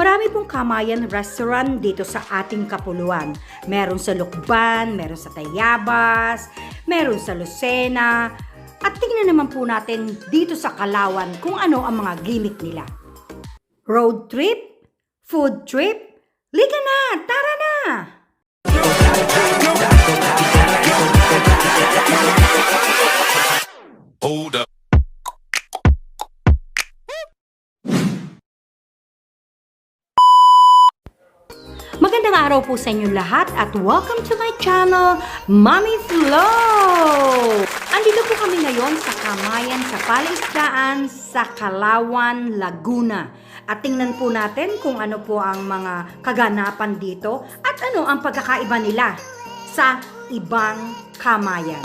Marami pong Kamayan restaurant dito sa ating Kapuluan. Meron sa Lukban, meron sa Tayabas, meron sa Lucena. At tingnan naman po natin dito sa Kalawan kung ano ang mga gimmick nila. Road trip? Food trip? Liga na! Tara na! Hold up. Magandang araw po sa inyong lahat at welcome to my channel, Mommy Flo! Andito po kami ngayon sa Kamayan sa Palaisdaan sa Kalawan, Laguna. At tingnan po natin kung ano po ang mga kaganapan dito at ano ang pagkakaiba nila sa ibang Kamayan.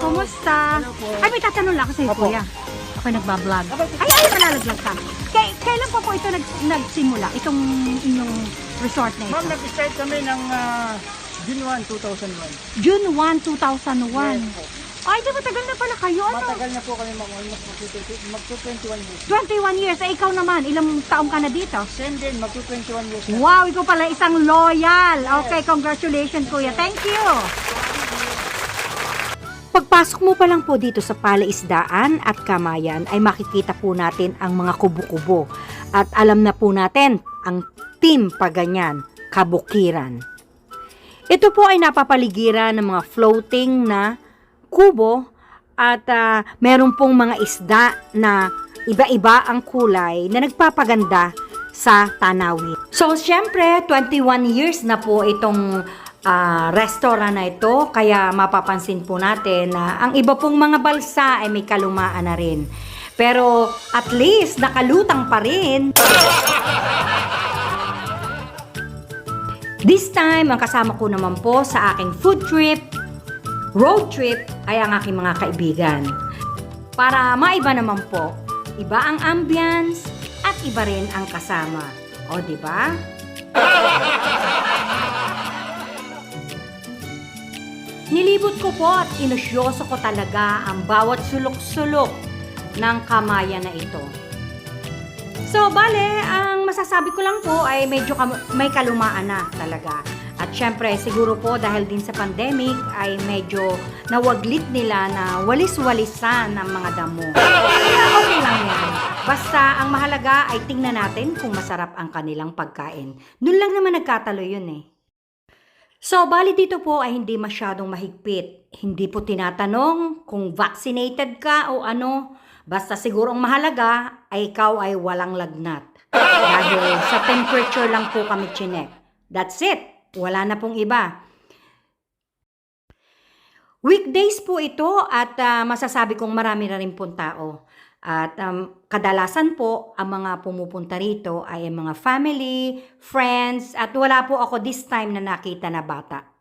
Kumusta? Ay, may tatanong lang ako sa'yo, Kuya. Ako nagbablog. Ay, malalaglag ka. Kailan po ito nagsimula? Itong inyong resort na ito? Ma'am, nag-start kami ng June 1, 2001. June 1, 2001. Yes po. Ay, di matagal na pala kayo. Ano? Matagal na po kami magto-21 years. 21 years. Ay, ikaw naman. Ilang taong ka na dito? Same din, magto-21 years na. Wow, ikaw pala isang loyal. Okay, congratulations, Kuya. Thank you. Pagpasok mo pa lang po dito sa Palaisdaan at Kamayan ay makikita po natin ang mga kubo-kubo. At alam na po natin ang team paganyan, kabukiran. Ito po ay napapaligiran ng mga floating na kubo at meron pong mga isda na iba-iba ang kulay na nagpapaganda sa tanawin. So, syempre, 21 years na po itong restaurant na ito, kaya mapapansin po natin na ang iba pong mga balsa ay may kalumaan na rin. Pero at least nakalutang pa rin. This time, ang kasama ko naman po sa aking food trip, road trip, ay ang aking mga kaibigan. Para maiba naman po, iba ang ambience at iba rin ang kasama. O, di ba? Nilibot ko po at inusyoso ko talaga ang bawat sulok-sulok ng Kamayan na ito. So, bale, ang masasabi ko lang po ay medyo may kalumaan na talaga. At syempre, siguro po dahil din sa pandemic ay medyo nawaglit nila na walis-walisan ng mga damo. Okay lang yan. Basta ang mahalaga ay tingnan natin kung masarap ang kanilang pagkain. Doon lang naman nagkatalo yun eh. So, bali dito po ay hindi masyadong mahigpit. Hindi po tinatanong kung vaccinated ka o ano. Basta siguro ang mahalaga ay ikaw ay walang lagnat. Dahil sa temperature lang po kami chinek. That's it. Wala na pong iba. Weekdays po ito at masasabi kong marami na rin pong tao. At kadalasan po, ang mga pumupunta rito ay ang mga family, friends, at wala po ako this time na nakita na bata.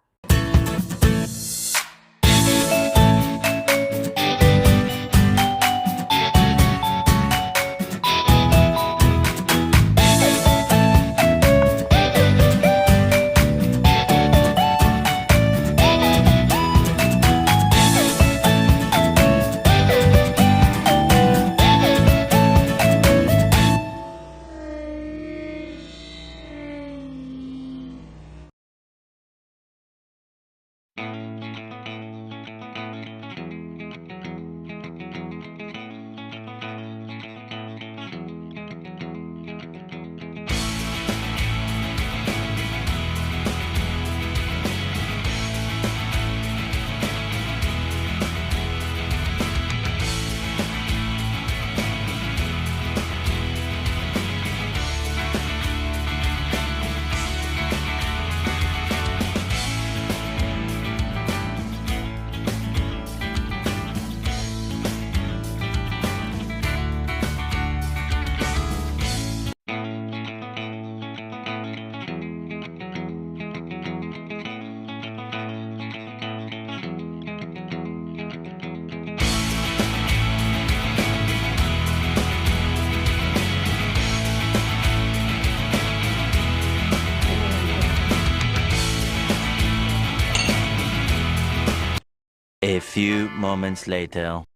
A few moments later.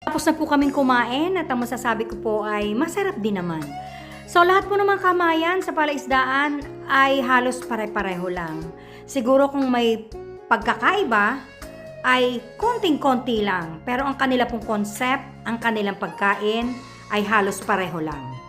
Tapos na po kaming kumain at ang masasabi ko po ay masarap din naman. So lahat po ng mga kamayan sa palaisdaan ay halos pare-pareho lang. Siguro kung may pagkakaiba ay konting-konti lang. Pero ang kanila pong concept, ang kanilang pagkain ay halos pareho lang.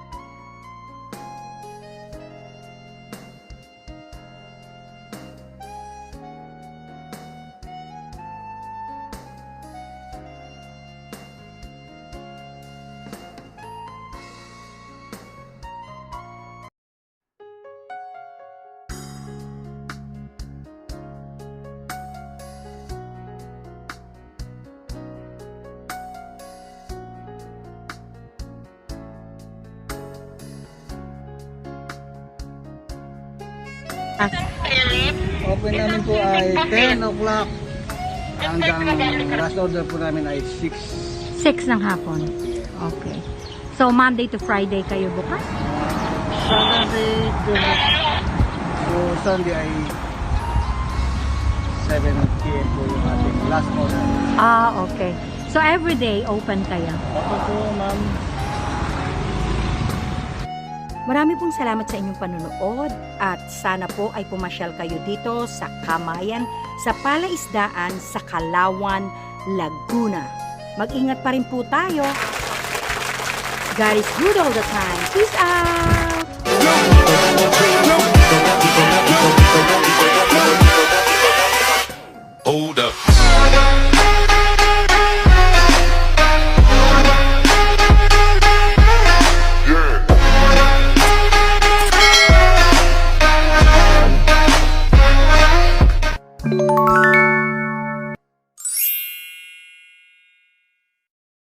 Open namin po ay 10 o'clock hanggang last order po namin ay 6. 6 ng hapon. Okay. So Monday to Friday kayo bukas? Saturday to Sunday ay 7 p.m. po yung ating last order. Ah, okay. So everyday open kayo? Opo po, ma'am. Marami pong salamat sa inyong panunood at sana po ay pumasyal kayo dito sa Kamayan sa Palaisdaan sa Kalawan, Laguna. Mag-ingat pa rin po tayo. God is good all the time. Peace out! Hold up.